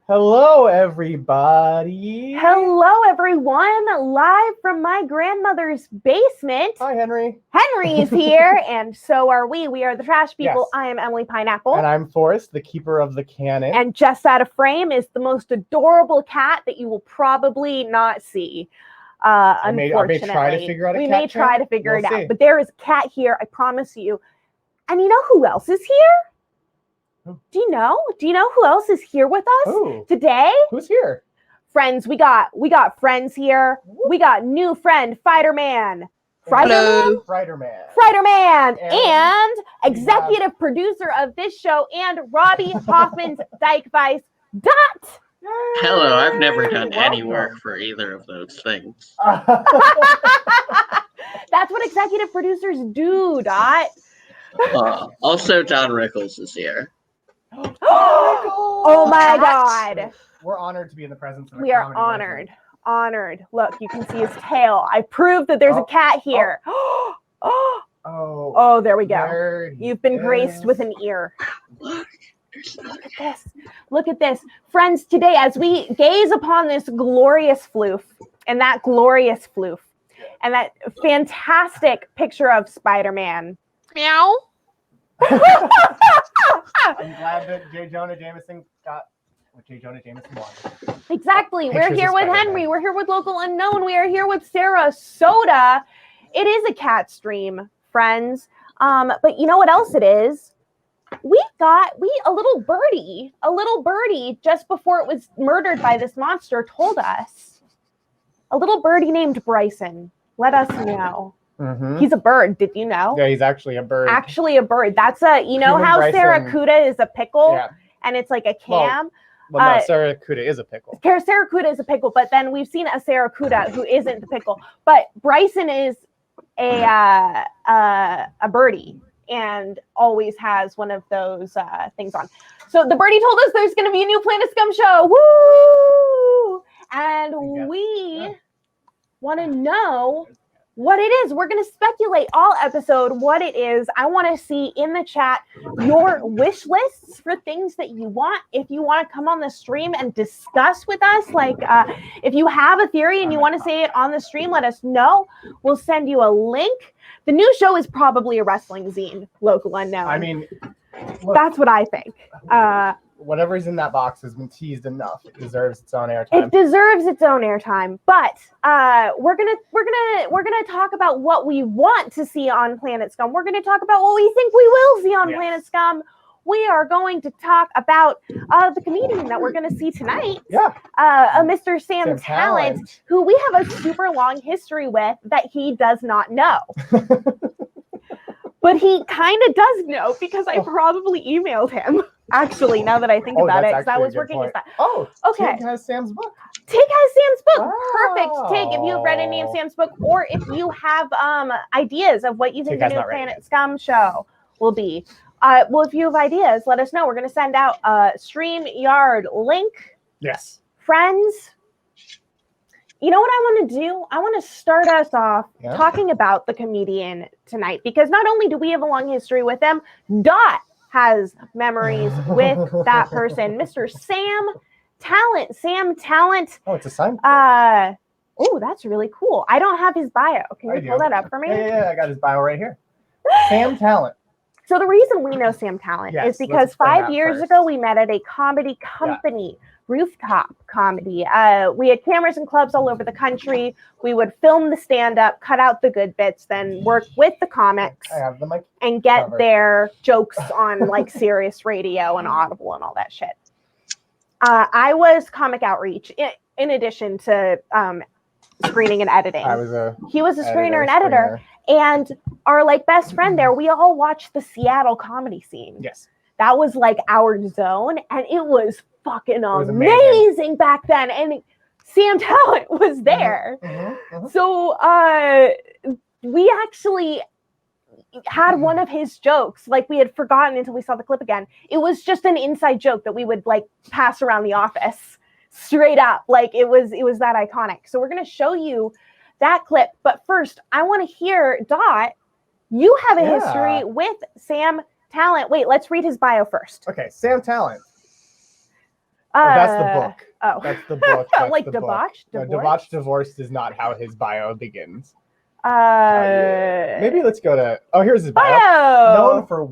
Hello, everybody. Hello, everyone. Live from my grandmother's basement. Hi, Henry. Henry's here, and so are we. We are the Trash People. Yes. I am Emily Pineapple. And I'm Forrest, the keeper of the Canon. And just out of frame is the most adorable cat that you will probably not see. Unfortunately. I may try to figure out a cat. We may try to figure it see. out. But there is a cat here, I promise you. And you know who else is here? Who? Do you know? Do you know who else is here with us Who? today? Who's here? Friends, we got friends here. We got new friend, fryderman. Fryderman. And executive producer of this show and Robbie Hoffman's Dykevice. Dot. Hello, I've never done any work for either of those things. That's what executive producers do, Dot. Also, Don Rickles is here. Oh my God. We're honored to be in the presence of a We are comedy honored. Look, you can see his tail. I proved that there's a cat here. Oh, there we go. You've been graced with an ear. Look at this. Look at this. Friends, today, as we gaze upon this glorious floof, and that glorious floof, and that fantastic picture of Spider-Man. Meow. I'm glad that J. Jonah Jameson got what J. Jonah Jameson wanted. Exactly. We're Pictures here of with Spider-Man. Henry. We're here with Local Unknown. We are here with Sarah Soda. It is a cat stream, friends. But you know what else it is? A little birdie just before it was murdered by this monster told us. A little birdie named Bryson. Let us know. Mm-hmm. He's a bird. Did you know? Yeah, he's actually a bird. That's Human how Bryson. Sarracuda is a pickle? Yeah. And it's like a cam. Well, no, Sarracuda is a pickle. Sarracuda is a pickle, but then we've seen a Sarracuda who isn't the pickle. But Bryson is a birdie and always has one of those things on. So the birdie told us there's going to be a new Planet Scum show. Woo! And we want to know what it is. We're going to speculate all episode what it is. I want to see in the chat your wish lists for things that you want. If you want to come on the stream and discuss with us, like if you have a theory and you want to say it on the stream, let us know. We'll send you a link. The new show is probably a wrestling zine, Local Unknown. I mean, look, that's what I think. Whatever's in that box has been teased enough. It deserves its own airtime. It deserves its own airtime. But we're gonna talk about what we want to see on Planet Scum. We're gonna talk about what we think we will see on Planet Scum. We are going to talk about the comedian that we're going to see tonight. Yeah. Mr. Sam Talent, who we have a super long history with that he does not know. But he kind of does know because I probably emailed him. Actually, now that I think about it, because I was working with that. Oh, okay. Tig has Sam's book. Tig has Sam's book. Wow. Perfect. Tig, if you've read any of Sam's book, or if you have ideas of what you think the new Planet Scum show will be. Well, if you have ideas, let us know. We're going to send out a StreamYard link. Yes. Friends, you know what I want to do? I want to start us off talking about the comedian tonight, because not only do we have a long history with him, Dot has memories with that person, Mr. Sam Talent. Sam Talent. Oh, it's a sign. Oh, that's really cool. I don't have his bio. Can you pull that up for me? Yeah, I got his bio right here. Sam Talent. So the reason we know Sam Talent is because 5 years ago we met at a comedy company, Rooftop Comedy. We had cameras in clubs all over the country. We would film the stand-up, cut out the good bits, then work with the comics and get their jokes on like Sirius Radio and Audible and all that shit. I was comic outreach in addition to screening and editing. He was a screener and editor. And our like best friend there, we all watched the Seattle comedy scene. Yes. That was like our zone. And it was fucking amazing back then. And Sam Talent was there. So we actually had one of his jokes, like we had forgotten until we saw the clip again. It was just an inside joke that we would like pass around the office straight up. Like it was that iconic. So we're going to show you that clip. But first, I want to hear, Dot, you have a history with Sam Talent. Wait, let's read his bio first. Okay, Sam Talent. That's the book. Oh. That's the book. That's Like the debauched, book. No, divorced? debauched divorced is not how his bio begins. Maybe Let's go to. Oh, here's his bio. Known for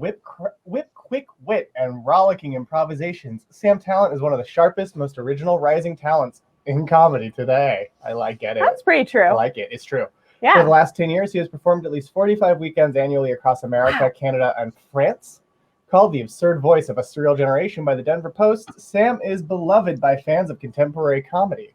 quick wit and rollicking improvisations, Sam Talent is one of the sharpest, most original rising talents in comedy today. Get it. That's pretty true. I like it. It's true. Yeah. For the last 10 years, he has performed at least 45 weekends annually across America, Canada, and France. Called the absurd voice of a surreal generation by the Denver Post, Sam is beloved by fans of contemporary comedy.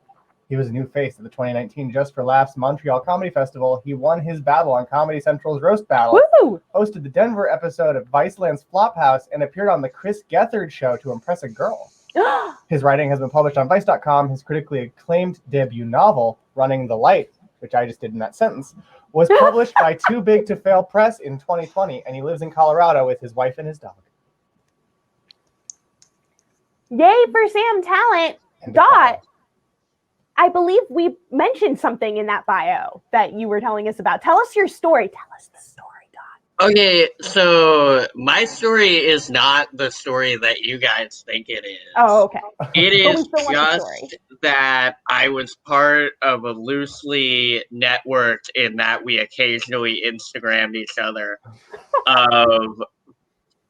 He was a new face at the 2019 Just for Laughs Montreal Comedy Festival. He won his battle on Comedy Central's Roast Battle, Woo! hosted the Denver episode of Viceland's Flophouse, and appeared on the Chris Gethard Show to impress a girl. His writing has been published on Vice.com. His critically acclaimed debut novel, Running the Light, which I just did in that sentence, was published by Too Big to Fail Press in 2020, and he lives in Colorado with his wife and his dog. Yay for Sam Talent. Dot, I believe we mentioned something in that bio that you were telling us about. Tell us your story. Tell us the story, Dot. Okay, so my story is not the story that you guys think it is. Oh, okay. It is But we still want the story. just that I was part of a loosely networked in that we occasionally Instagrammed each other of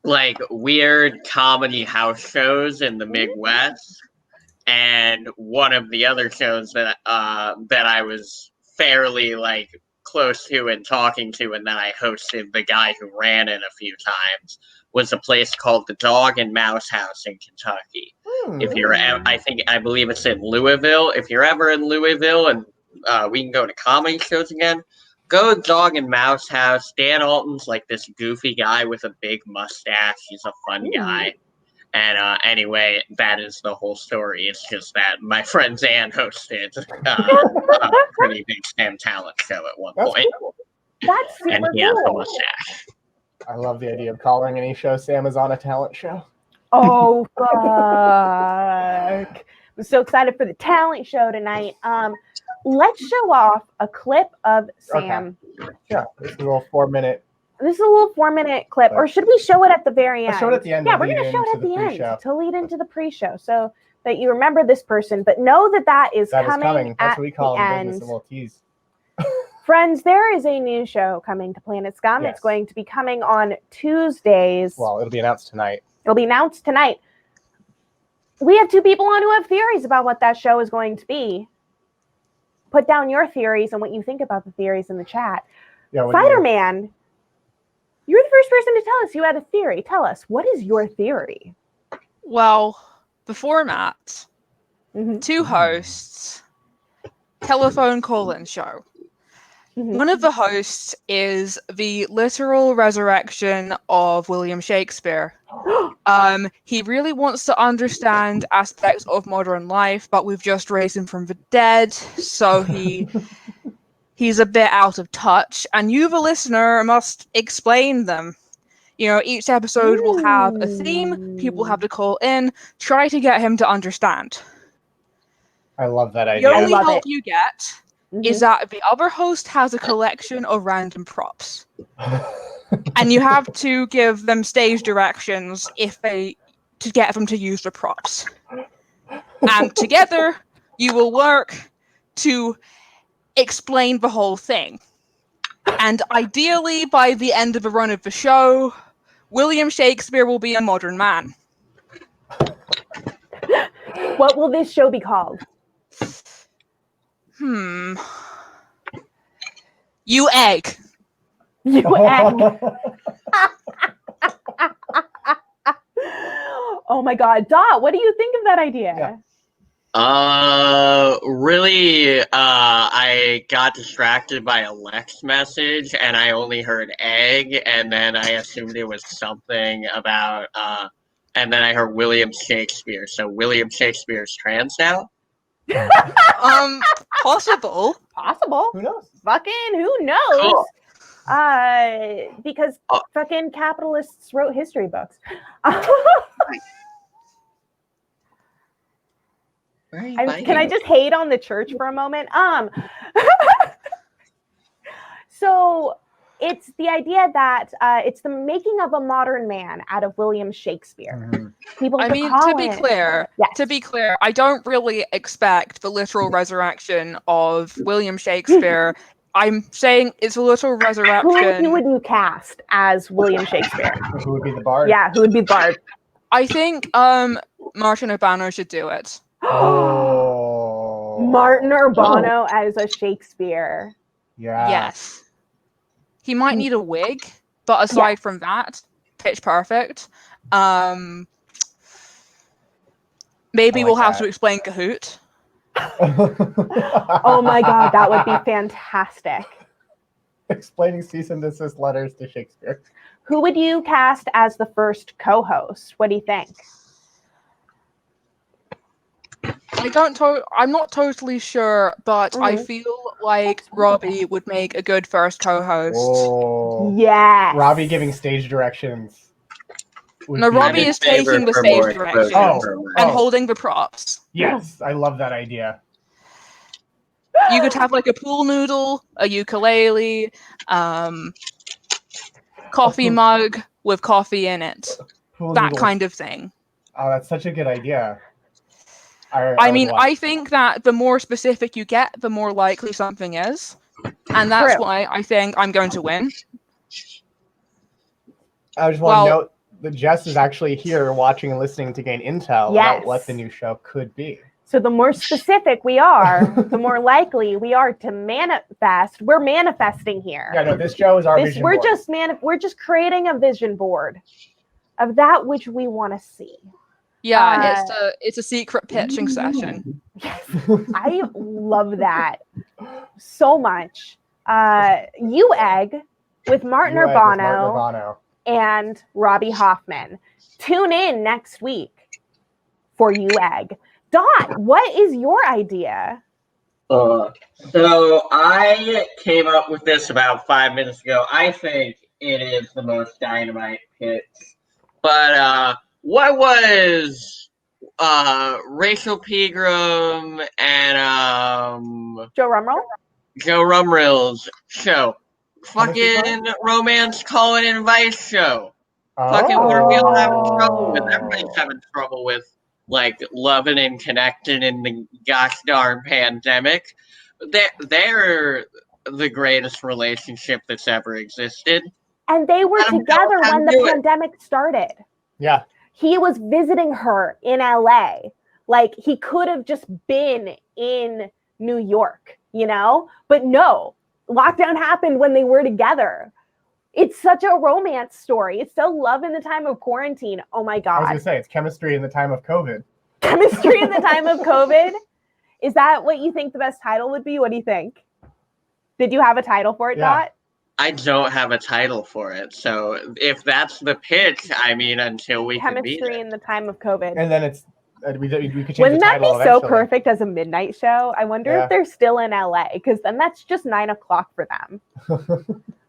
like weird comedy house shows in the Midwest, and one of the other shows that I was fairly like close to and talking to, and that I hosted the guy who ran it a few times, was a place called the Dog and Mouse House in Kentucky. If you're, I believe it's in Louisville. If you're ever in Louisville and we can go to comedy shows again, go to Dog and Mouse House. Dan Alton's like this goofy guy with a big mustache. He's a fun guy. And anyway, that is the whole story. It's just that my friend Zan hosted a pretty big Sam Talent show at one point. Cool. That's super and he has a cool. mustache. I love the idea of calling any show Sam is on a talent show. Oh, fuck. I'm so excited for the talent show tonight. Let's show off a clip of Sam. Okay. Yeah, this is a little 4-minute. This is a little 4-minute clip, or should we show it at the very end? Let's show it at the end. Yeah, we're going to show it at the end to lead into the pre-show, so that you remember this person, but know that that is coming. That's what we call in business, a little tease. Friends, there is a new show coming to Planet Scum. Yes. It's going to be coming on Tuesdays. Well, it'll be announced tonight. It'll be announced tonight. We have 2 people on who have theories about what that show is going to be. Put down your theories and what you think about the theories in the chat. Yeah, Fryderman, you're the first person to tell us you had a theory. Tell us, what is your theory? Well, the format, 2 hosts, telephone call-in show. One of the hosts is the literal resurrection of William Shakespeare. He really wants to understand aspects of modern life, but we've just raised him from the dead, so he's a bit out of touch, and you, the listener, must explain them. You know, each episode will have a theme, people have to call in, try to get him to understand. I love that idea. The only help you get is that the other host has a collection of random props. And you have to give them stage directions to get them to use the props. And together, you will work to explain the whole thing. And ideally, by the end of the run of the show, William Shakespeare will be a modern man. What will this show be called? You egg. You egg. Oh my God. Dot, what do you think of that idea? Really, I got distracted by a Lex message, and I only heard egg, and then I assumed it was something about, and then I heard William Shakespeare. So William Shakespeare's trans now? Possible. Who knows? Fucking who knows? Cool. Because fucking capitalists wrote history books. Can I just hate on the church for a moment? So it's the idea that it's the making of a modern man out of William Shakespeare. People I mean, call to be it- clear, Yes. I don't really expect the literal resurrection of William Shakespeare. I'm saying it's a literal resurrection. Who would you cast as William Shakespeare? Who would be the bard? Yeah, who would be the bard? I think Martin Urbano should do it. Oh. Martin Urbano as a Shakespeare. Yeah. Yes. He might need a wig, but aside from that, pitch perfect. Maybe we'll have to explain Kahoot. Oh my god, that would be fantastic. Explaining cease and desist letters to Shakespeare. Who would you cast as the first co-host? What do you think? I'm not totally sure, but I feel like Robbie would make a good first co-host. Oh. Yes. Robbie giving stage directions. No, Robbie is taking the stage directions and holding the props. Yes, I love that idea. You could have like a pool noodle, a ukulele, coffee mug with coffee in it. That kind of thing. Oh, that's such a good idea. I think that the more specific you get, the more likely something is. And that's why I think I'm going to win. I just want to note that Jess is actually here watching and listening to gain intel about what the new show could be. So the more specific we are, the more likely we are to manifest. We're manifesting here. Yeah, no, this show is our vision board. We're just creating a vision board of that which we want to see. Yeah, it's a secret pitching session. Yes, I love that so much. You Egg with Martin Urbano and Robbie Hoffman. Tune in next week for You Egg. Dot, what is your idea? So I came up with this about 5 minutes ago. I think it is the most dynamite pitch. But what was Rachel Pegram and Joe Rumrill? Joe Rumrill's show? Fucking romance call-in and Vice show. Fucking what are we all having trouble with? Everybody's having trouble with like loving and connecting in the gosh darn pandemic. They're the greatest relationship that's ever existed. And they were together when the pandemic started. Yeah. He was visiting her in LA. Like he could have just been in New York, you know? But no, lockdown happened when they were together. It's such a romance story. It's so love in the time of quarantine. Oh my God. I was going to say, it's chemistry in the time of COVID. Chemistry in the time of COVID? Is that what you think the best title would be? What do you think? Did you have a title for it, Dot? I don't have a title for it. So if that's the pitch, I mean, until we can beat it. Chemistry in the time of COVID. And then it's, we could change Wouldn't the that title be so eventually. perfect as a midnight show? I wonder if they're still in LA, because then that's just 9 o'clock for them.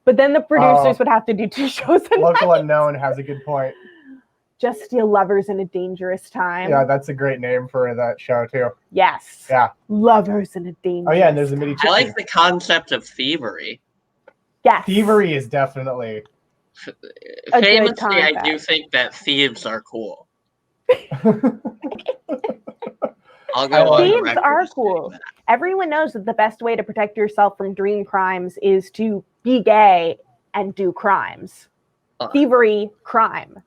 But then the producers would have to do 2 shows a Local night. Unknown has a good point. Just Steal Lovers in a Dangerous Time. Yeah, that's a great name for that show too. Yes. Yeah. Lovers in a Dangerous Oh yeah, and there's a mini. I like the concept of thievery. Yes. Thievery is definitely. Famously, I do think that thieves are cool. I'll go on Thieves record are saying cool. that. Everyone knows that the best way to protect yourself from dream crimes is to be gay and do crimes. Thievery, crime.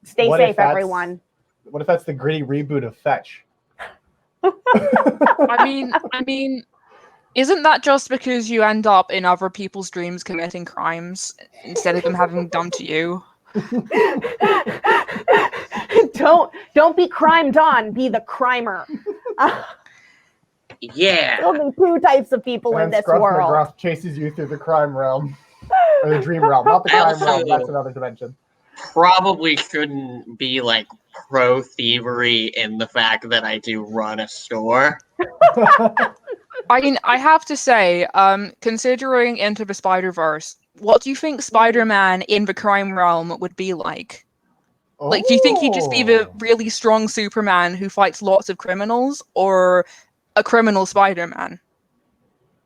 Stay safe, everyone. What if that's the gritty reboot of Fetch? I mean, isn't that just because you end up in other people's dreams committing crimes instead of them having them done to you? Don't be crimed on, be the crimer. Yeah. Only 2 types of people in And this Scruff world. McGruff chases you through the crime realm. Or the dream realm. Not the crime realm, that's another dimension. Probably shouldn't be like pro thievery in the fact that I do run a store. I mean, I have to say, considering Into the Spider-Verse, what do you think Spider-Man in the crime realm would be like? Like, do you think he'd just be the really strong Superman who fights lots of criminals, or a criminal Spider-Man?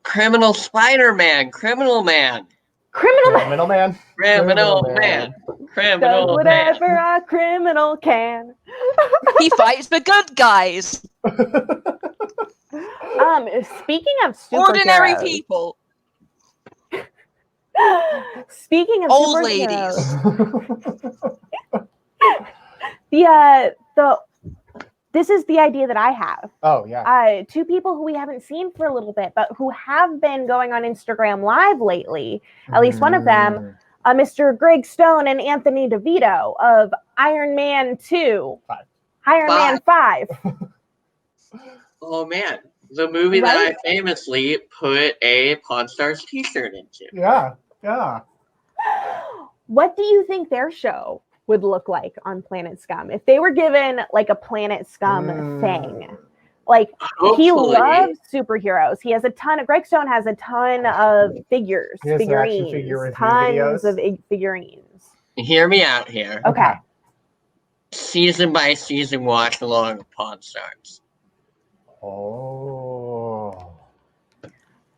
Criminal Spider-Man, Criminal Man. Criminal man. Criminal man. Does Criminal man. whatever a criminal can. He fights the good guys. Speaking of superheroes. Ordinary people. Speaking of Old superheroes. The this is the idea that I have. Oh, yeah. Two people who we haven't seen for a little bit, but who have been going on Instagram Live lately. At least one of them, Mr. Greg Stone and Anthony DeVito of Iron Man 2. Iron Man 5. Oh, man. The movie that I famously put a Pawn Stars t-shirt into. Yeah, yeah. What do you think their show would look like on Planet Scum if they were given like a Planet Scum thing? Like, he loves superheroes. He has a ton of, Greg Stone has a ton of figures, figurines, tons of figurines. Hear me out here. Okay. Season by season watch along of Pawn Stars. Oh.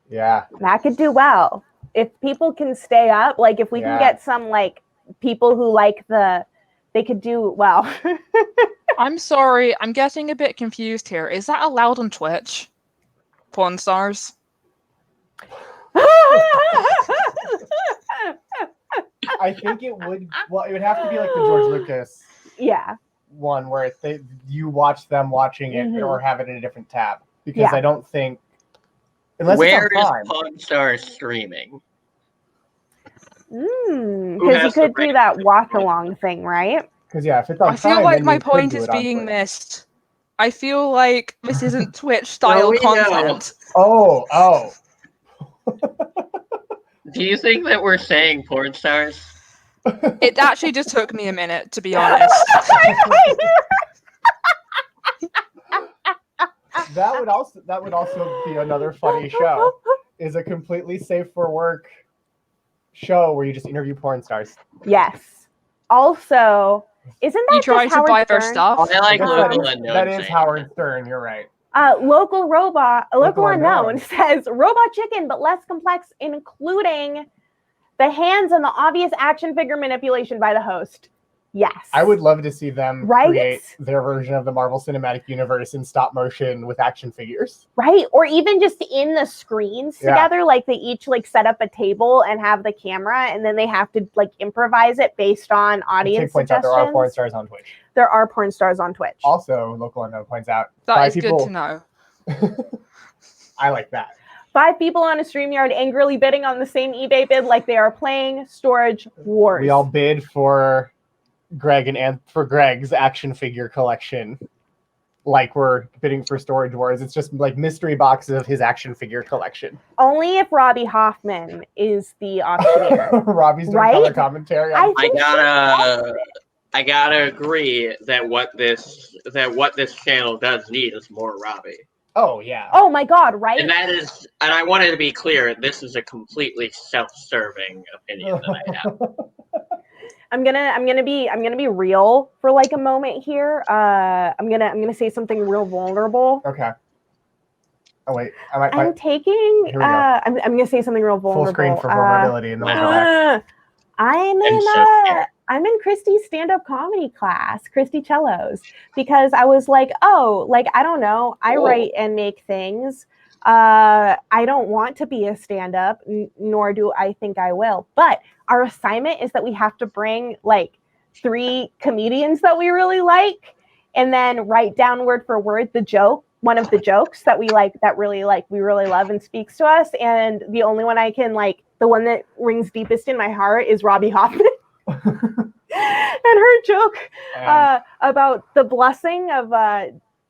Yeah. That could do well. If people can stay up, like if we can get some like people who like they could do well. I'm sorry, I'm getting a bit confused here. Is that allowed on Twitch? Pawn Stars? I think it would. Well, it would have to be like the George Lucas. Yeah. One where you watch them watching it or have it in a different tab, because I don't think unless where it's on Prime. Is Pawn Stars streaming? Because you could do that watch along thing, right? Because if it's on I feel Prime, like then my you could point do is it on being Twitch. missed. I feel like this isn't Twitch style content. Oh. Do you think that we're saying porn stars? It actually just took me a minute, to be honest. That would also be another funny show. Is a completely safe for work show where you just interview porn stars. Yes. Also, isn't that You try just to Howard buy their Stern? stuff? I like Local Unknown. That is Howard Stern. You're right. Local Unknown Unknown says Robot Chicken, but less complex, including the hands and the obvious action figure manipulation by the host. Yes. I would love to see them create their version of the Marvel Cinematic Universe in stop motion with action figures. Right. Or even just in the screens together. Like they each like set up a table and have the camera, and then they have to like improvise it based on audience suggestions. There are porn stars on Twitch. There are porn stars on Twitch. Also, Local Unknown points out That is good to know. I like that. 5 people on a StreamYard angrily bidding on the same eBay bid like they are playing Storage Wars. We all bid for Greg's action figure collection. Like we're bidding for Storage Wars. It's just like mystery boxes of his action figure collection. Only if Robbie Hoffman is the auctioneer. Robbie's doing color commentary. I gotta agree that what this channel does need is more Robbie. Oh yeah. Oh my God! Right. And I wanted to be clear. This is a completely self-serving opinion that I have. I'm gonna be real for like a moment here. I'm gonna say something real vulnerable. Okay. Oh wait, I'm gonna say something real vulnerable. Full screen for vulnerability in the middle. I'm in Christy's stand-up comedy class, Christy Cellos, because I was like, I don't know. I write and make things. I don't want to be a stand-up, nor do I think I will. But our assignment is that we have to bring like 3 comedians that we really like, and then write down word for word one of the jokes that we like, we really love and speaks to us. And the only one I can the one that rings deepest in my heart is Robbie Hoffman. And her joke about the blessing of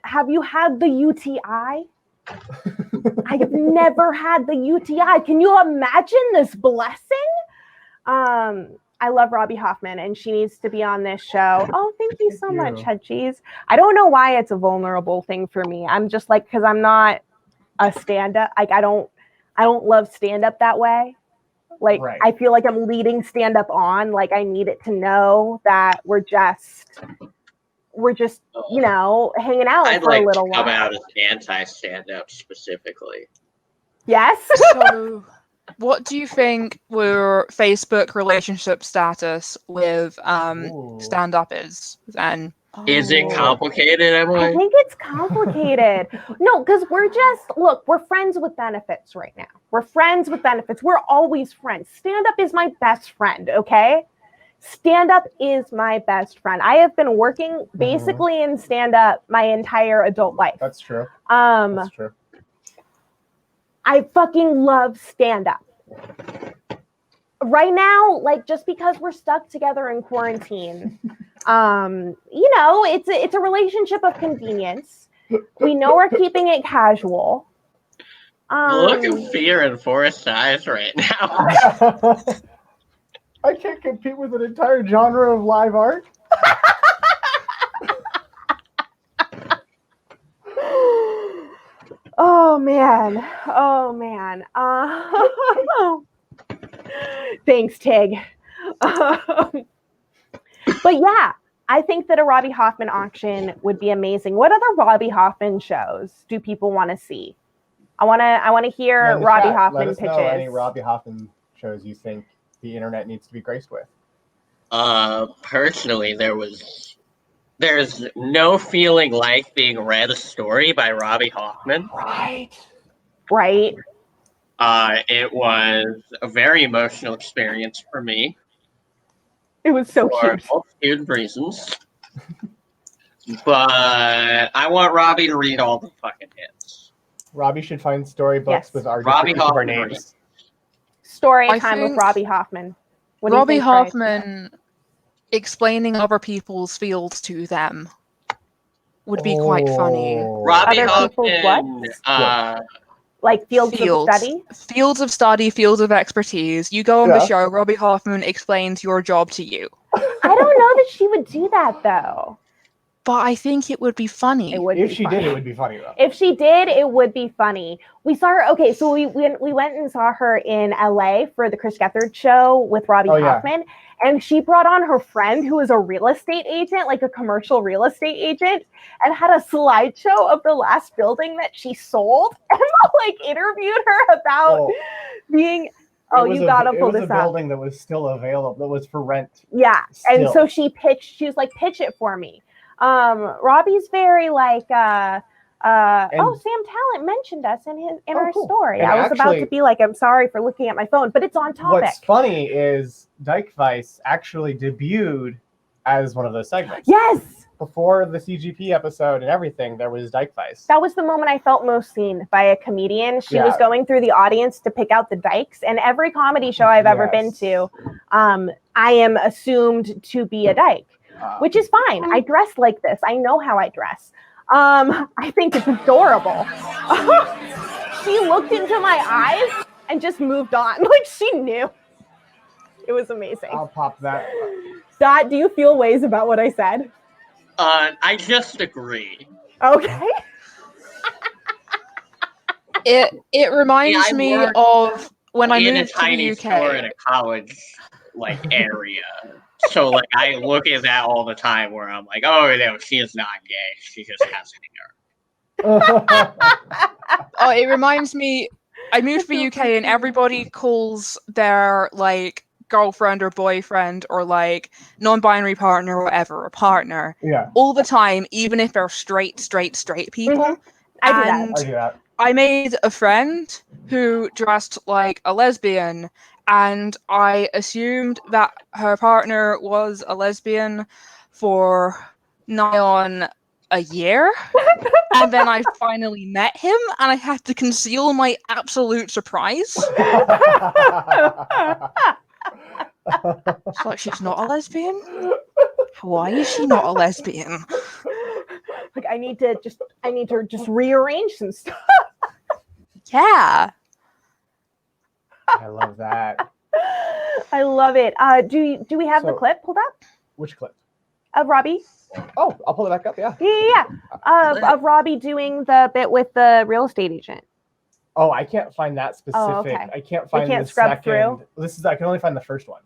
have you had the UTI? I have never had the UTI. Can you imagine this blessing? I love Robbie Hoffman, and she needs to be on this show. Oh, thank you so much, Head Cheese. I don't know why it's a vulnerable thing for me. I'm just because I'm not a stand-up. I don't love stand-up that way. I feel like I'm leading stand-up on. I need it to know that we're just hanging out for a little while. I'd like to come out as anti-stand-up specifically. Yes. So What do you think your Facebook relationship status with Ooh. stand-up is? And Is it complicated, I Emily? think it's complicated. No, because we're friends with benefits right now. We're friends with benefits. We're always friends. Stand up is my best friend, okay? Stand up is my best friend. I have been working basically in stand up my entire adult life. That's true. That's true. I fucking love stand up. Right now, like just because we're stuck together in quarantine, it's a relationship of convenience. We know we're keeping it casual. Look at fear in Forrest's eyes right now. I can't compete with an entire genre of live art. Oh man. Thanks, Tig. But yeah, I think that a Robbie Hoffman auction would be amazing. What other Robbie Hoffman shows do people want to see? I want to hear Robbie Hoffman Let us pitches. know any Robbie Hoffman shows you think the internet needs to be graced with. Personally, there's no feeling like being read a story by Robbie Hoffman. Right. It was a very emotional experience for me. It was so for cute. multitude reasons. But I want Robbie to read all the fucking hits. Robbie should find storybooks with our Robbie descriptions of our Hoffman names. Story I time with think Robbie Hoffman. What do you Robbie think, Bryce? Hoffman explaining other people's fields to them would be quite funny. Robbie Other people's Hoffman, like fields of study? Fields of study, fields of expertise. You go on the show, Robbie Hoffman explains your job to you. I don't know that she would do that though. But I think it would be funny. If she did, it would be funny though. If she did, it would be funny. We saw her. Okay, so we went and saw her in LA for the Chris Gethard show with Robbie Hoffman, and she brought on her friend who is a real estate agent, like a commercial real estate agent, and had a slideshow of the last building that she sold, and like interviewed her about being. Oh, you gotta pull this up. It was a building that was still available. That was for rent. Yeah, and so she pitched. She was like, "Pitch it for me." Robbie's very like Sam Talent mentioned us in our story. And I was about to be like, I'm sorry for looking at my phone, but it's on topic. What's funny is Dykevice actually debuted as one of those segments. Yes. Before the CGP episode and everything, there was Dykevice. That was the moment I felt most seen by a comedian. She was going through the audience to pick out the dykes, and every comedy show I've ever been to, I am assumed to be a dyke. Which is fine. I dress like this. I know how I dress. I think it's adorable. She looked into my eyes and just moved on. Like she knew. It was amazing. I'll pop that. Dot, do you feel ways about what I said? I just agree. Okay. It reminds me of when I moved to the UK. Store in a college area. So I look at that all the time where I'm like, oh no, she is not gay. She just has hair. Oh, it reminds me, I moved to the UK and everybody calls their girlfriend or boyfriend or non-binary partner or whatever a partner. Yeah. All the time, even if they're straight people. Mm-hmm. I do that. I made a friend who dressed like a lesbian, and I assumed that her partner was a lesbian for nigh on a year. And then I finally met him, and I had to conceal my absolute surprise. It's like, she's not a lesbian? Why is she not a lesbian? I need to just rearrange some stuff. Yeah. I love that. I love it. Do we have the clip pulled up? Which clip? Of Robbie? Oh, I'll pull it back up, yeah. Yeah. Of Robbie doing the bit with the real estate agent. Oh, I can't find that specific. Oh, okay. I can't find the scrub second. through? I can only find the first one.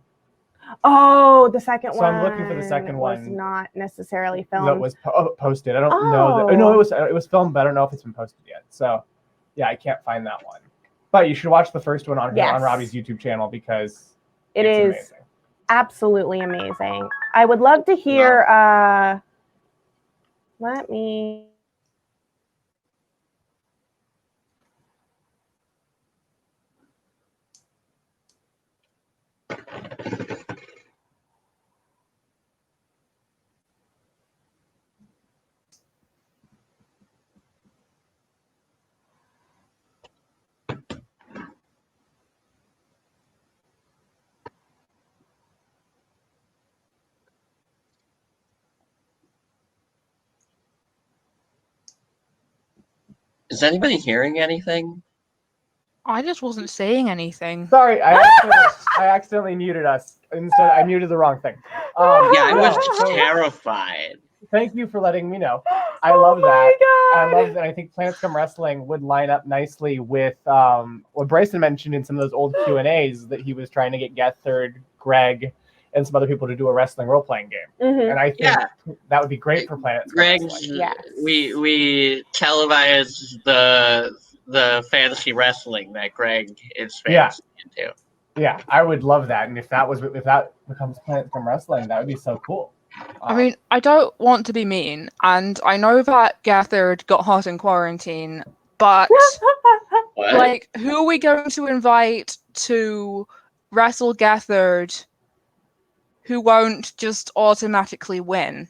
Oh, the second one. So I'm looking for the second one. Was not necessarily filmed. That was posted. I don't know. No, it was filmed, but I don't know if it's been posted yet. So, yeah, I can't find that one. But you should watch the first one on Yes. Robbie's YouTube channel because It it's is amazing. absolutely amazing. I would love to hear. Let me. Is anybody hearing anything? I just wasn't saying anything. Sorry, I accidentally muted us. Instead, I muted the wrong thing. Yeah, I was so terrified. thank you for letting me know. I love that. I love that. I think Planet Scum Wrestling would line up nicely with what Bryson mentioned in some of those old Q&As that he was trying to get Gethard, Greg, and some other people to do a wrestling role-playing game. Mhm. And I think that would be great for Planet Scum Greg's, Wrestling. Yes. we televised the fantasy wrestling that Greg is Yeah. into. Yeah, I would love that. And if that becomes Planet Scum Wrestling, that would be so cool. I mean, I don't want to be mean, and I know that Gethard got hot in quarantine, but What? like, who are we going to invite to wrestle Gethard who won't just automatically win?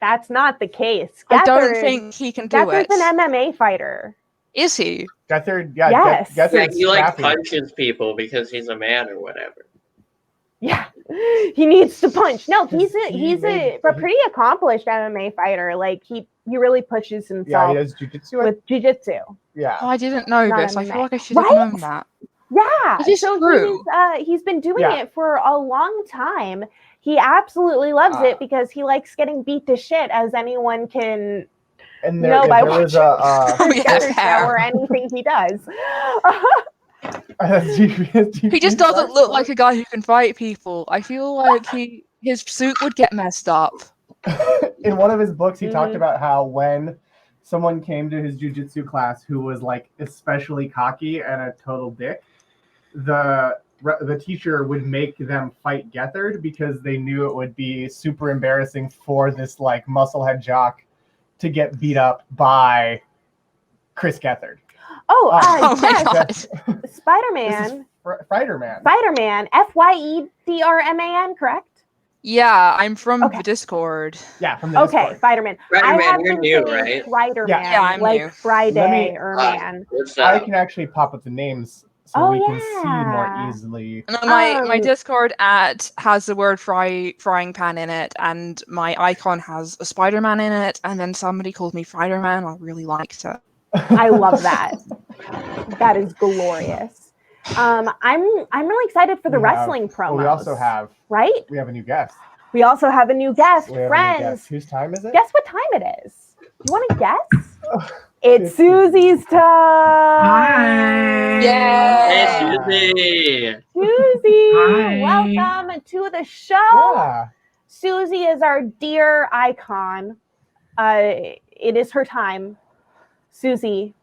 That's not the case. I don't Gethard- think he can do Gethard's it. an MMA fighter. Is he? Gethard, Yes. Yeah, Gethard's he like scrappy. punches people because he's a man or whatever. Yeah, he needs to punch. No, he's He a pretty accomplished MMA fighter. Like he really pushes Yeah, himself he does jujitsu. with jujitsu. Yeah. Oh, I didn't know Not this. I MMA. feel like I should have Right? known that. Yeah, It is so true. he's been doing Yeah. it for a long time. He absolutely loves it because he likes getting beat to shit, as anyone can And know by there was watching Oh, yes, Gethard show or anything he does. He just doesn't look like a guy who can fight people. I feel like his suit would get messed up. In one of his books, he Mm-hmm. talked about how when someone came to his jujitsu class who was like especially cocky and a total dick, the teacher would make them fight Gethard because they knew it would be super embarrassing for this like musclehead jock to get beat up by Chris Gethard. Oh, Oh my yes, god. Spider-Man. Fryderman. Spider-Man, Fydrman, correct? Yeah, I'm from Okay. the Discord. Yeah, from the Okay, Discord. Spider-Man. I Spider-Man, have you're been new, saying right? Spider-Man, Yeah, I'm like new. Friday or man. What's I up? can actually pop up the names so Oh, we can see more yeah. easily. No, my Um, Discord has the word frying pan in it, and my icon has a Spider-Man in it, and then somebody called me Fryderman. I really liked it. I love that. That is glorious. I'm really excited for the wrestling promos. Well, we also have right? we have a new guest. We also have a new guest, We have a new friends. guest. Whose time is it? Guess what time it is? You want to guess? It's It's Susie's time. Hi. Hey, Yay! Susie! Susie, Hi. welcome to the show. Yeah. Susie is our dear icon. It is her time. Susie,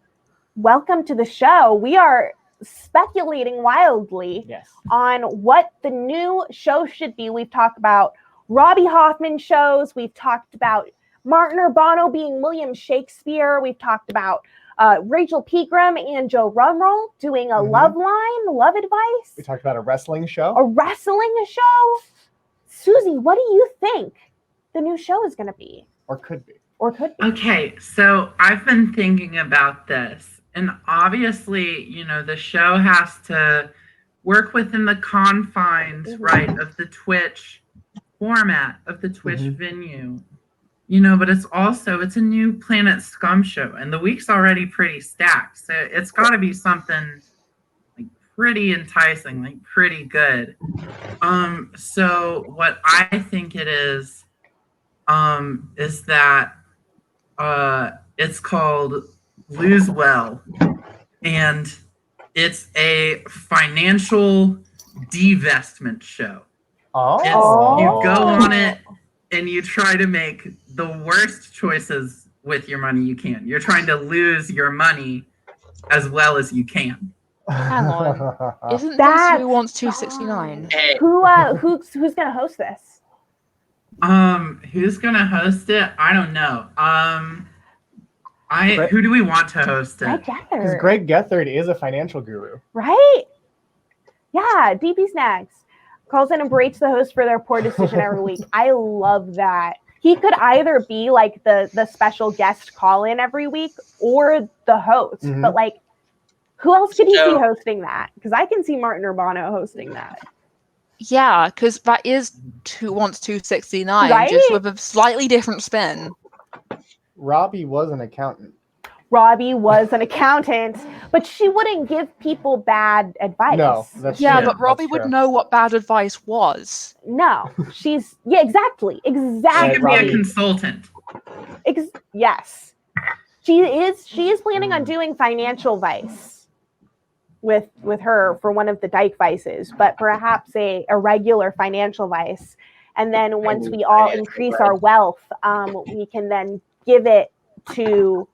welcome to the show. We are speculating wildly Yes. on what the new show should be. We've talked about Robbie Hoffman shows. We've talked about Martin Urbano being William Shakespeare. We've talked about Rachel Pegram and Joe Rumroll doing a Mhm. love line, love advice, We talked about a wrestling show. a wrestling show. Susie, what do you think the new show is going to be Or could be. or could be? Okay, so I've been thinking about this, and obviously, the show has to work within the confines, right, of the Twitch format, of the Twitch Mhm. venue. But it's a new Planet Scum show, and the week's already pretty stacked, so it's got to be something like pretty enticing, like pretty good. So what I think it is that it's called Lose Well, and it's a financial divestment show. Oh. You go on it and you try to make the worst choices with your money you can. You're trying to lose your money as well as you can. Hang on. Isn't That's- this Who Wants 269? Hey, Who's gonna host this? Who's gonna host it? I don't know. Who do we want to host Greg it? Because Gethard. Greg Gethard is a financial guru. Right? Yeah, DP Snacks calls in and berates the host for their poor decision every week. I love that. He could either be like the special guest call in every week or the host. Mhm. But like, who else could he So- see hosting that? Because I can see Martin Urbano hosting that. Yeah, because that is Who Wants 269, Right? just with a slightly different spin. Robbie was an accountant. Robbie was an accountant, but she wouldn't give people bad advice. No, that's Yeah, true. but Robbie That's would true. know what bad advice was. No, she's exactly. She Right, could be a Robbie. consultant. Yes, she is planning on doing financial vice with her for one of the Dykevices, but perhaps a regular financial vice. And then once we all Financial increase vice. our wealth, we can then give it to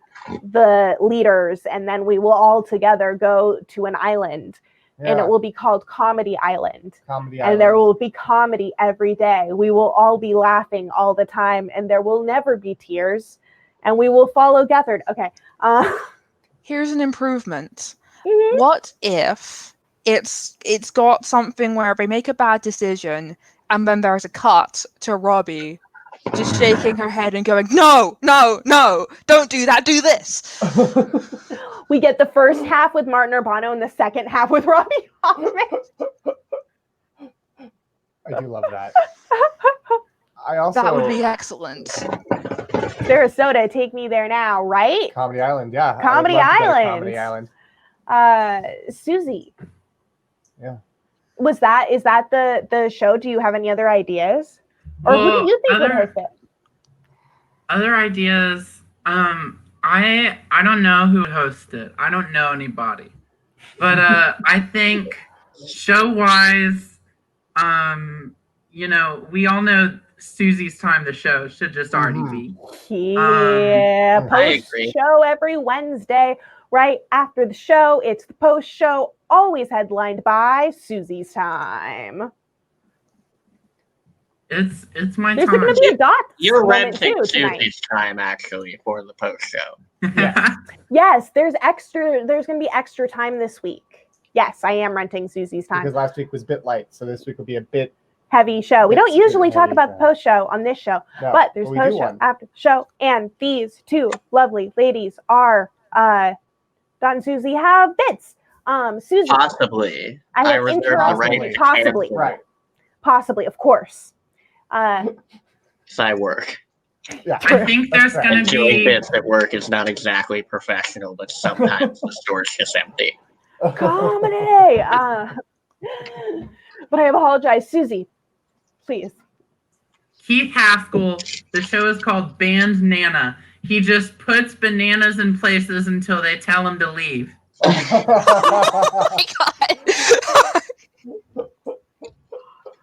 the leaders, and then we will all together go to an island, and Yeah, it will be called Comedy Island. Comedy And there Island. will be comedy every day. We will all be laughing all the time, and there will never be tears. And we will follow Gethard. Okay. Here's an improvement. Mhm. What if it's got something where they make a bad decision and then there's a cut to Robbie just shaking her head and going, no, no, no, don't do that, do this. We get the first half with Martin Urbano and the second half with Robbie Hoffman. I do love that. I also That would be excellent. Sarasota, take me there now, right? Comedy Island. Yeah, I would Comedy love to go to Island. Comedy Island. Susie. Yeah. Is that the show? Do you have any other ideas? Or who Well, do you think would other- host it? Other ideas. I don't know who would host it. I don't know anybody. But I think show wise, we all know Susie's time to show should just already be. Yeah, I post agree. show every Wednesday. Right after the show, it's the post show, always headlined by Susie's Time. It's my There's time. going to be a doc. you're moment renting too tonight. Susie's time actually for the post show. Yeah. Yes, there's going to be extra time this week. Yes, I am renting Susie's Time. Because last week was a bit light, so this week will be a bit. Heavy show. We don't It's usually been talk heavy about the show. post show on this show, No, but there's we do post show one. after the show, and these two lovely ladies are Dot and Susie have bits. Susie, Possibly. I have reserve the interrupted right Possibly. to possibly, cancel Right. possibly, of course. because I work. Yeah. I think there's That's right. gonna And doing be bits at work is not exactly professional, but sometimes the store's just empty. Comedy. But I apologize, Susie. Please. Keith Haskell. The show is called Band Nana. He just puts bananas in places until they tell him to leave. Oh my god.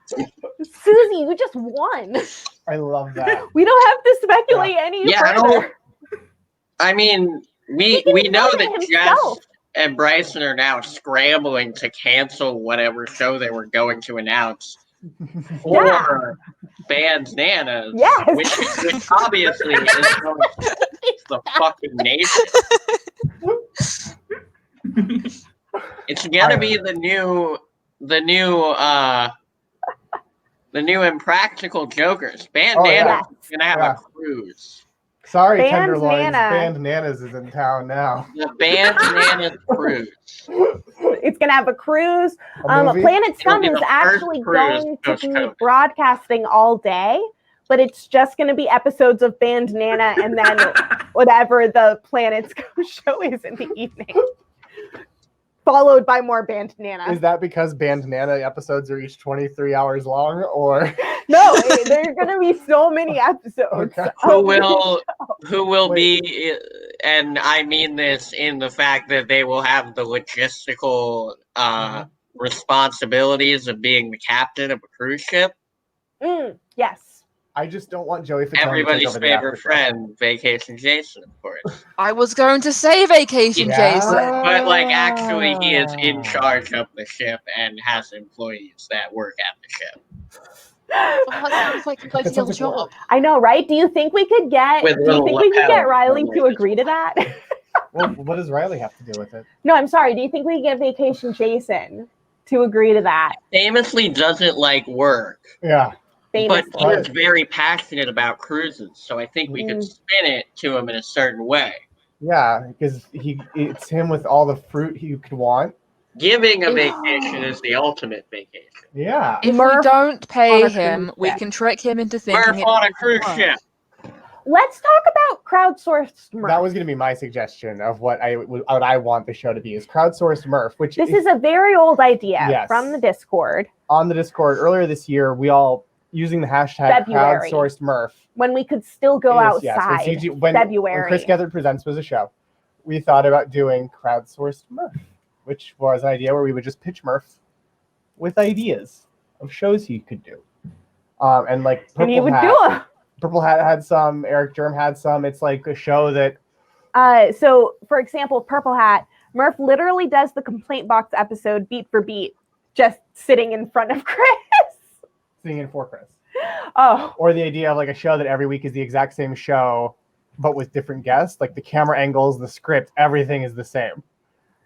Susie, you just won. I love that. We don't have to speculate any Yeah, I further. don't- I mean, we can know do it that himself. Jess and Bryson are now scrambling to cancel whatever show they were going to announce Yeah. for Band Nanas, Yes. which obviously is going to the fucking nation. It's gonna be the new Impractical Jokers. Band Oh, yeah. Nanas is gonna have Yeah. a cruise. Sorry, Band Tenderloins. Nana. Band Nanas is in town now. The Band Nanas cruise. It's going to have a cruise. A movie? Planet Scum be is the first actually cruise going to be post-COVID. broadcasting all day, but it's just going to be episodes of Band Nana and then whatever the Planet Scum show is in the evening. Followed by more Band Nana. Is that because Band Nana episodes are each 23 hours long, or No, there are going to be so many episodes. Okay. Who of will Wait. be, and I mean this in the fact that they will have the logistical responsibilities of being the captain of a cruise ship. Yes. I just don't want Joey Fatone to take Everybody's over the favorite after show. friend, Vacation Jason, of course. I was going to say Vacation Jason. But like, actually, he is in charge of the ship and has employees that work at the ship. Well, that sounds like a ideal something cool. job. I know, right? Do you think we could get With little lapels. Riley to agree to that? Well, what does Riley have to do with it? No, I'm sorry. Do you think we could get Vacation Jason to agree to that? Famously doesn't like work. Yeah. But Famously. he is very passionate about cruises, so I think we could spin it to him in a certain way. Yeah, because it's him with all the fruit he could want. Giving a vacation is the ultimate vacation. Yeah. If Murph we don't pay on a him, cruise we ship. can trick him into thinking Murph it's on a cruise fun. ship. Let's talk about crowdsourced Murph. That was going to be my suggestion of what I want the show to be is crowdsourced Murph, which This is a very old idea Yes. from the Discord. On the Discord earlier this year, we all using the hashtag February. crowdsourced Murph. When we could still go Yes, outside. when February. Chris Gethard Presents was a show, we thought about doing crowdsourced Murph, which was an idea where we would just pitch Murph with ideas of shows he could do. And like And he Purple would Hat, do it. Purple Hat had some, Eric Germ had some. It's like a show that So, for example, Purple Hat, Murph literally does the complaint box episode beat for beat, just sitting in front of Chris. sitting in for Chris. Oh, Or the idea of like a show that every week is the exact same show, but with different guests. Like the camera angles, the script, everything is the same.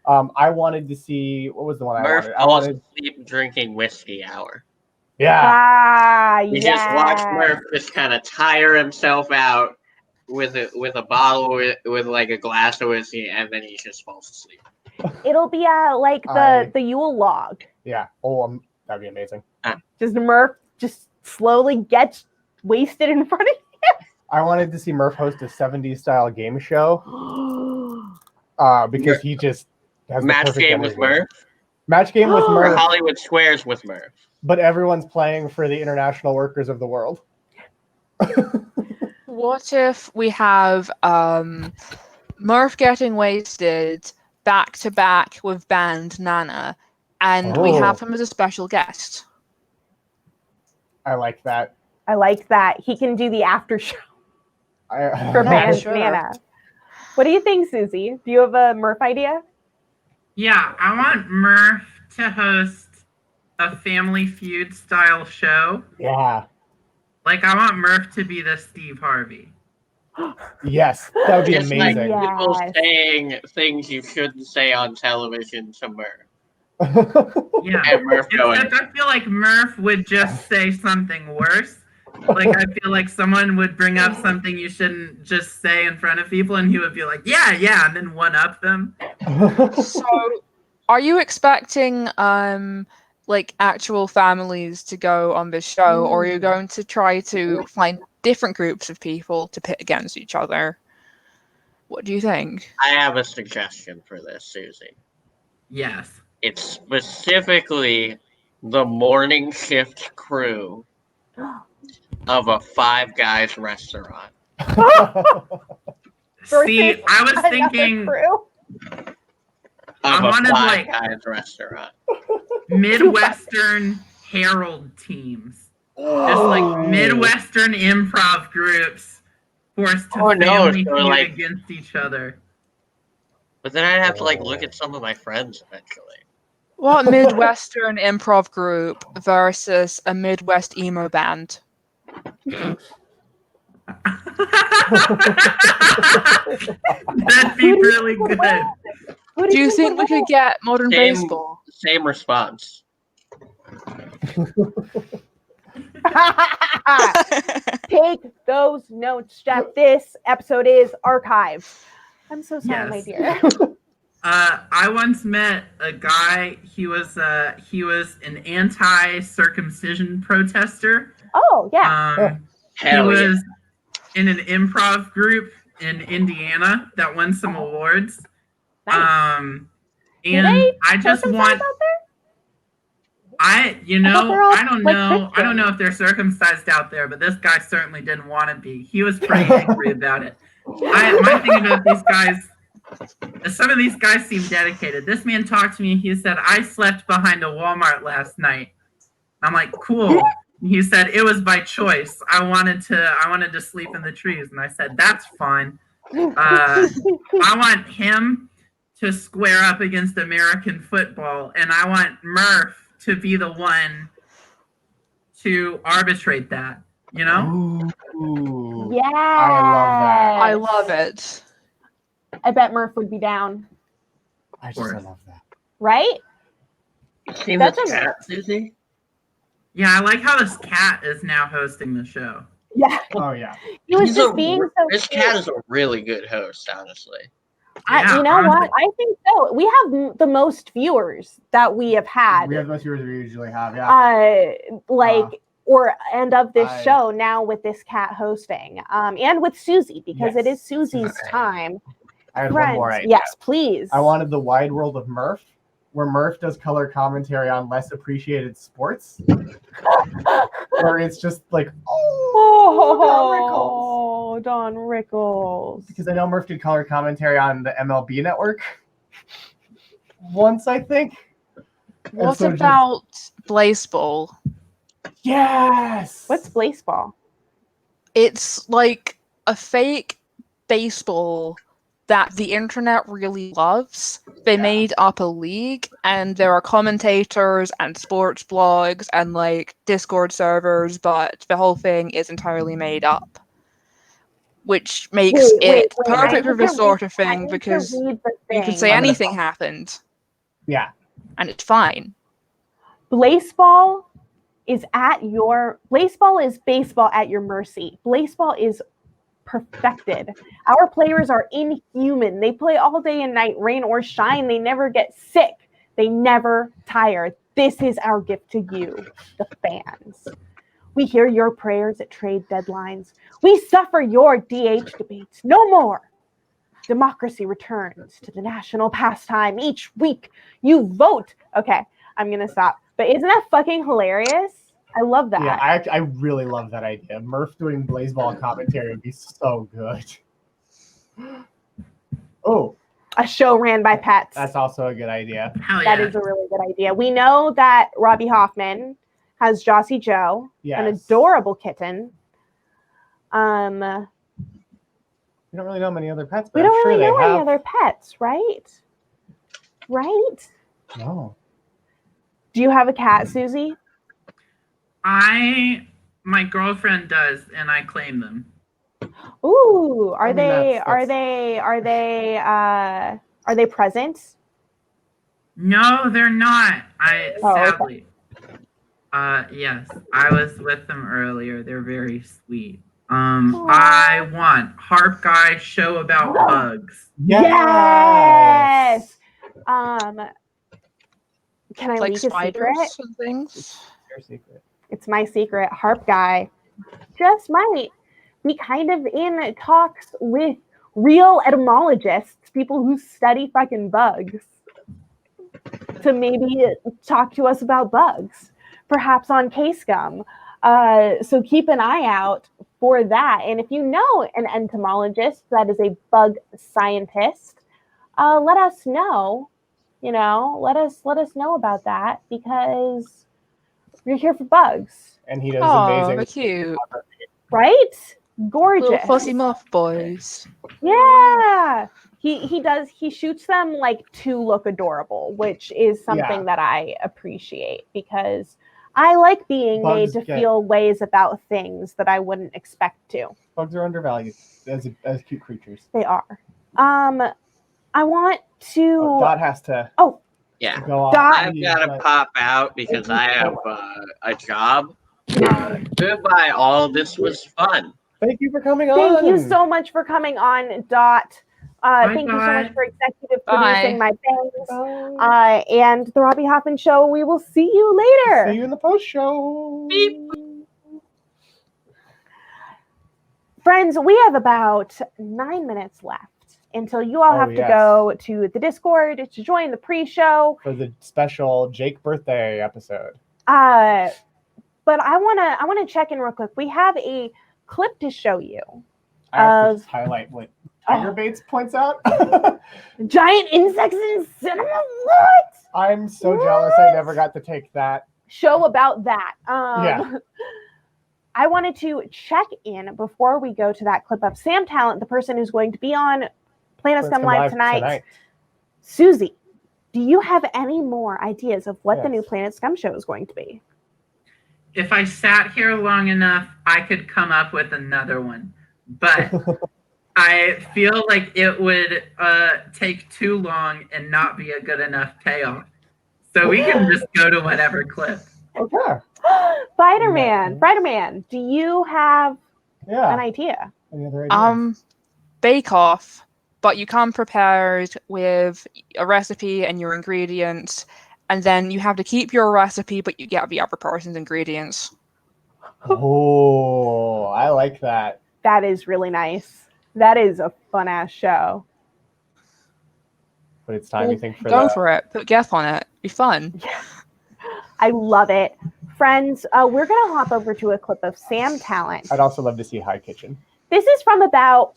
I wanted to see, what was the one Murph I falls wanted? asleep drinking whiskey hour. Yeah. You just watch Murph just kind of tire himself out with a bottle with like a glass of whiskey, and then he just falls asleep. It'll be like the Yule log. Yeah. Oh, that'd be amazing. Just Murph just slowly gets wasted in front of I wanted to see Murph host a 70s style game show you. because he just has the Match perfect game with energy. Murph. Match game with Or Murph, Hollywood Squares with Murph. but everyone's playing for the international workers of the world. What if we have Murph getting wasted back to back with band Nana, and we have him as a special guest? I like that. I like that. He can do the after show for Yeah, Band sure. Nana. What do you think, Susie? Do you have a Murph idea? Yeah, I want Murph to host a Family Feud style show. Yeah. Like, I want Murph to be the Steve Harvey. Yes. That would be Just like amazing. people Yes. saying things you shouldn't say on television to Murph. Yeah. And Murph going, Except I feel like Murph would just say something worse. Like, I feel like someone would bring up something you shouldn't just say in front of people, and he would be like, yeah, and then one-up them. So, are you expecting like actual families to go on this show, or are you going to try to find different groups of people to pit against each other? What do you think? I have a suggestion for this, Susie. Yes. It's specifically the morning shift crew of a Five Guys restaurant. See, I was thinking Crew? I Of a wanted, Five like- Guys restaurant. Midwestern Herald teams. Just like Midwestern improv groups forced to Oh, no, family so, feud like- against each other. But then I'd have to like look at some of my friends eventually. What Midwestern improv group versus a Midwest emo band? That'd be really good. Who Do you think we could get modern Same- baseball? Same response. Take those notes, Jeff. This episode is archived. I'm so sorry, my Yes. dear. I once met a guy. He was an anti-circumcision protester. Oh, yeah. He Hell yeah. was in an improv group in Indiana that won some awards. Nice. Do And they I just circumcise want out there? I thought they're all, I don't like, know. I don't know Christian. if they're circumcised out there, but this guy certainly didn't want to be. He was pretty angry about it. My thing about these guys, some of these guys seem dedicated. This man talked to me. He said, "I slept behind a Walmart last night." I'm like, "Cool. He said it was by choice. I wanted to sleep in the trees, and I said that's fine. I want him to square up against American football, and I want Murph to be the one to arbitrate that. You know? Ooh. Yeah. I love it. I bet Murph would be down. I love that. Right? See That's this a- cat, Susie? Yeah, I like how this cat is now hosting the show. Yeah. Oh yeah. He was He's just a- being so This cute. cat is a really good host, honestly. Yeah, You know honestly. what? I think so. We have the most viewers that we have had. We have the most viewers we usually have. Yeah. And of this I- show now with this cat hosting, and with Susie because it is Susie's Okay. time. I had Friends, one more idea. yes, please. I wanted the wide world of Murph, where Murph does color commentary on less appreciated sports, where it's just like, Oh, Don Rickles. because I know Murph did color commentary on the MLB network once, I think. What so just- about Blazeball? Yes. What's baseball? It's like a fake baseball that the internet really loves. They made up a league, and there are commentators and sports blogs and like Discord servers, but the whole thing is entirely made up, which makes it I perfect need for to this sort read- of I thing need to because read the you can thing. say I'm gonna- anything happened Yeah. and it's fine. Blazeball is baseball at your mercy. Blazeball is perfected. Our players are inhuman. They play all day and night, rain or shine. They never get sick. They never tire. This is our gift to you, the fans. We hear your prayers at trade deadlines. We suffer your DH debates. No more. Democracy returns to the national pastime. Each week you vote. Okay, I'm going to stop. But isn't that fucking hilarious? I love that. Yeah, I really love that idea. Murph doing Blazeball commentary would be so good. Oh, A show ran by pets. that's also a good idea. Hell yeah. That is a really good idea. We know that Robbie Hoffman has Jossie Joe, Yes. an adorable kitten. We don't really know many other pets, but We don't I'm sure really they know have. any other pets, right? Right? No. Do you have a cat, Susie? My girlfriend does, and I claim them. Ooh, I mean, are they present? No, they're not. Oh, okay. Sadly. Yes, I was with them earlier. They're very sweet. I want Harp Guy show about bugs. Yes. Can I Like leak a secret? spiders and things. Your secret. It's my secret. Harp Guy just might be kind of in talks with real etymologists, people who study fucking bugs, to maybe talk to us about bugs, perhaps on K-Scum. So keep an eye out for that. And if you know an entomologist that is a bug scientist, let us know. Let us know about that, because we're here for bugs, And he does Oh, amazing. they're cute. right? Gorgeous. Little fuzzy muff boys. Yeah. He shoots them like to look adorable, which is something Yeah. that I appreciate, because I like being Bugs made to get- feel ways about things that I wouldn't expect to. Bugs are undervalued as cute creatures. They are. I want to Dot has to Yeah. go on. Dot- I've got to pop out because I have a job. Goodbye, all. This was fun. Thank you for coming on. Thank you so much for coming on, Dot. Thank you so much Dot. for executive Bye. producing my things. Bye. And the Robbie Hoffman Show, we will see you later. See you in the post show. Beep. Friends, we have about 9 minutes left until you all Oh, have to yes. go to the Discord to join the pre-show. For the special Jake birthday episode. But I wanna check in real quick. We have a clip to show you. I have to Of- just highlight what Tiger Bates points out. Giant insects in cinema? What? I'm so jealous I never got to take that show about that. Yeah. I wanted to check in before we go to that clip of Sam Talent, the person who's going to be on Planet Scum Live tonight. Susie, do you have any more ideas of what the new Planet Scum show is going to be? If I sat here long enough, I could come up with another one. But I feel like it would take too long and not be a good enough payoff. So we can just go to whatever clip. Okay. Fryderman, do you have an idea? Any other ideas? Bake Off, but you come prepared with a recipe and your ingredients, and then you have to keep your recipe, but you get the other person's ingredients. Oh, I like that. That is really nice. That is a fun-ass show. But it's time, you think, for Go for it. Put Jeff on it. Be fun. Yeah. I love it. Friends, we're going to hop over to a clip of Sam Talent. I'd also love to see High Kitchen. This is from about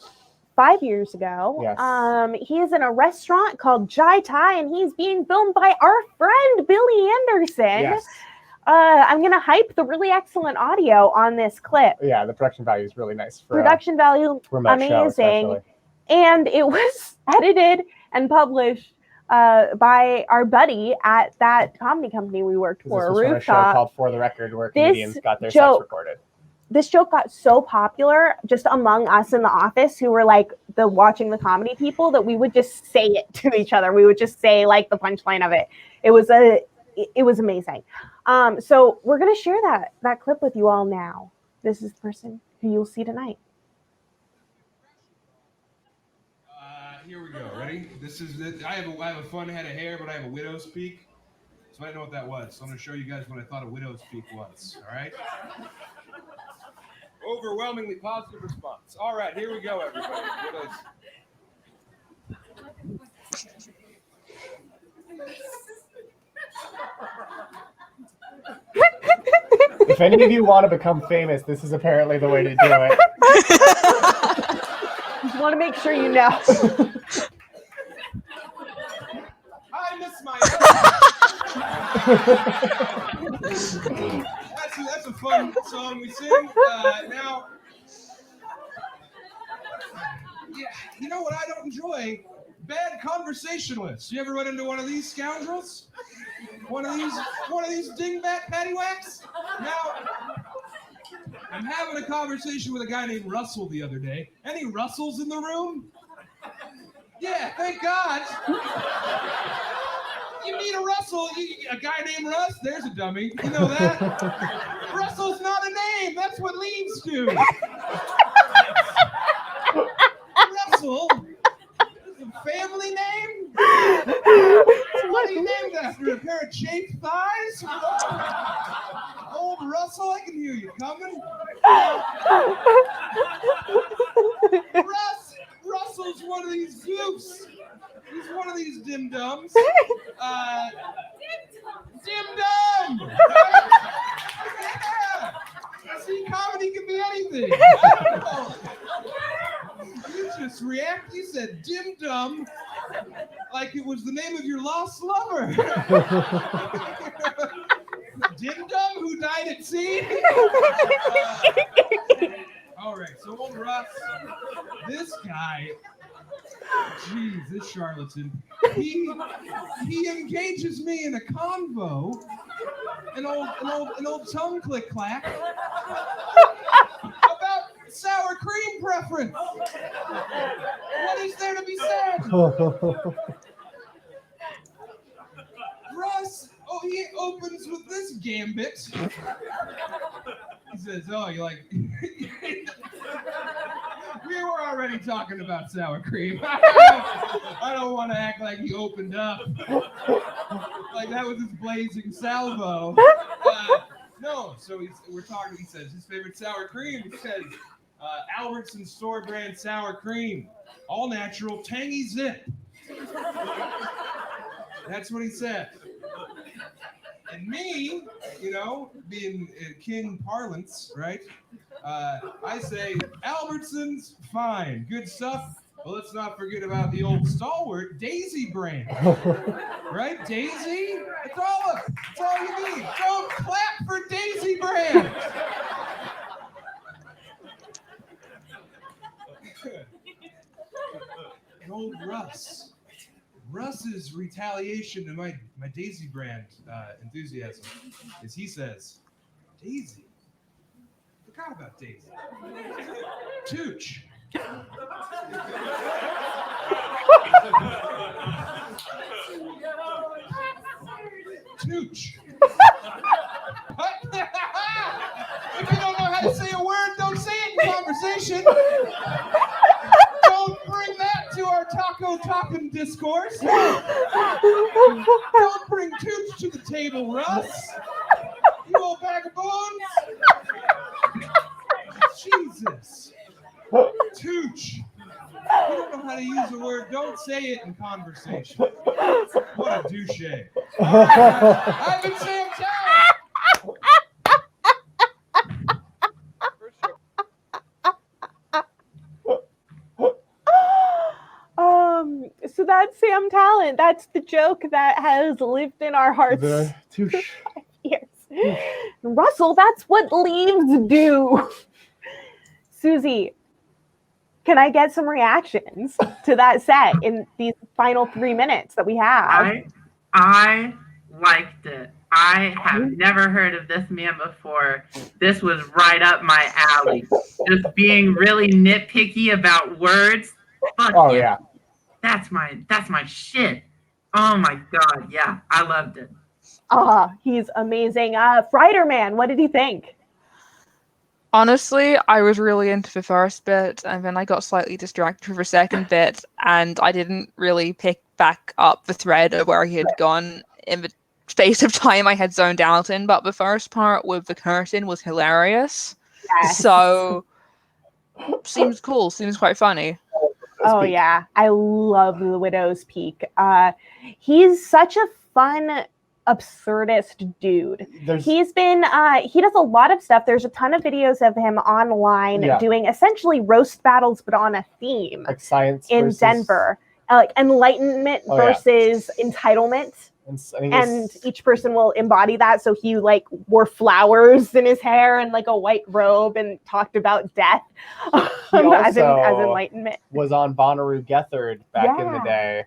5 years ago. Yes. He is in a restaurant called Jai Thai, and he's being filmed by our friend Billy Anderson. Yes. I'm going to hype the really excellent audio on this clip. Yeah, the production value is really nice. For production value, amazing. And it was edited and published by our buddy at that comedy company we worked for, this was from a show called For the Record, where comedians got their sets recorded. This joke got so popular just among us in the office who were like watching the comedy people that we would just say it to each other. We would just say like the punchline of it. It was amazing. So we're going to share that clip with you all now. This is the person who you'll see tonight. Here we go. Ready? This is it. I have a fun head of hair, but I have a widow's peak. So I didn't know what that was. So I'm going to show you guys what I thought a widow's peak was. All right? Overwhelmingly positive response. All right, here we go, everybody. If any of you want to become famous, this is apparently the way to do it. Just want to make sure you know. I miss my that's a fun song we sing. Now, yeah, you know what I don't enjoy? Bad conversationalists. You ever run into one of these scoundrels? One of these dingbat paddywhacks? Now, I'm having a conversation with a guy named Russell the other day. Any Russells in the room? Yeah, thank God. You meet a Russell, a guy named Russ, there's a dummy. You know that? Russell's not a name, that's what leads to. Russell is a family name? What are you named after? A pair of chafed thighs? Old Russell, I can hear you coming. Russell's one of these goofs. He's one of these dim-dums. Dim-dum! Yeah! See, comedy can be anything. You just react. You said dim-dum like it was the name of your lost lover. Dim-dum who died at sea? All right, so old Russ, this guy, geez, this charlatan, he engages me in a convo, an old tongue click clack about sour cream preference. What is there to be said? Russ, he opens with this gambit. He says, "Oh, you like?" We were already talking about sour cream. I don't want to act like he opened up like that was his blazing salvo. No, so we're talking. He says his favorite sour cream. He says Albertsons store brand sour cream, all natural, tangy zip. That's what he said. And me, being king parlance, right? I say Albertsons, fine, good stuff. Well, let's not forget about the old stalwart, Daisy Brand. Right, Daisy? That's all you need. Don't clap for Daisy Brand. And old Russ. Russ's retaliation to my Daisy Brand enthusiasm is he says, Daisy? Forgot about Daisy. Tooch. Tooch. If you don't know how to say a word, don't say it in conversation. Don't bring that to our taco talking discourse. Don't bring Tooch to the table, Russ. You old bag of bones. Jesus. Tooch. You don't know how to use a word. Don't say it in conversation. What a douche. I've been Sam Talent. So that's Sam Talent. That's the joke that has lived in our hearts The for 5 years. Russell, that's what leaves do. Susie, can I get some reactions to that set in these final 3 minutes that we have? I liked it. I have never heard of this man before. This was right up my alley. Just being really nitpicky about words. Fuck Oh yeah. That's my shit. Oh my god, yeah, I loved it. He's amazing. Fryderman, what did you think? Honestly, I was really into the first bit, and then I got slightly distracted for the second bit, and I didn't really pick back up the thread of where he had gone in the space of time I had zoned out in. But the first part with the curtain was hilarious. Yes. So, seems cool, seems quite funny. Oh yeah, I love the Widow's Peak. He's such a fun, absurdist dude. He's been he does a lot of stuff. There's a ton of videos of him online doing essentially roast battles, but on a theme, like science in versus... Denver, like enlightenment versus entitlement. And each person will embody that. So he like wore flowers in his hair and like a white robe and talked about death as enlightenment. Was on Bonnaroo Gethard back in the day.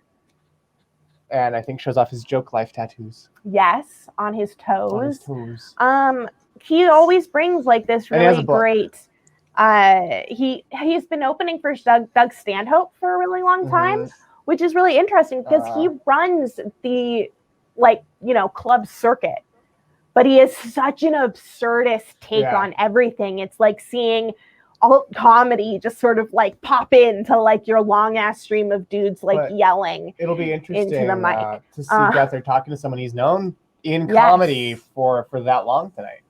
And I think shows off his joke life tattoos. Yes, on his toes. On his toes. He always brings like this really great. He's been opening for Doug Stanhope for a really long time, which is really interesting because he runs the club circuit, but he has such an absurdist take on everything. It's like seeing alt comedy just sort of like pop into like your long ass stream of dudes like yelling. It'll be interesting into the mic to see Gethard talking to someone he's known in comedy for that long tonight.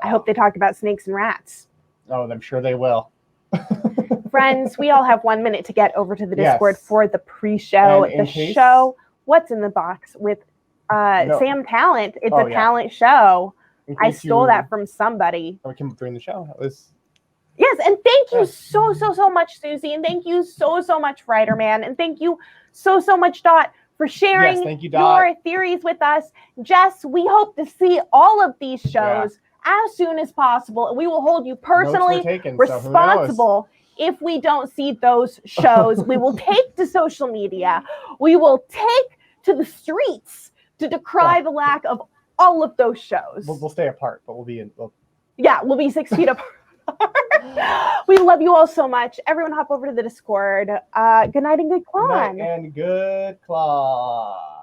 I hope they talk about snakes and rats. Oh, I'm sure they will. Friends, we all have 1 minute to get over to the Discord for the pre-show. Show What's in the Box with Sam Talent. It's a talent show. I stole that from somebody. We came up during the show. That was... Yes, and thank you so much, Susie, and thank you so much, Fryderman, and thank you so much, Dot, for sharing your theories with us. Jess, we hope to see all of these shows as soon as possible, and we will hold you personally responsible if we don't see those shows. We will take to social media. We will take to the streets to decry the lack of all of those shows. We'll stay apart, but we'll be in... we'll be 6 feet apart. We love you all so much. Everyone hop over to the Discord. Good night and good claw. Good night and good claw.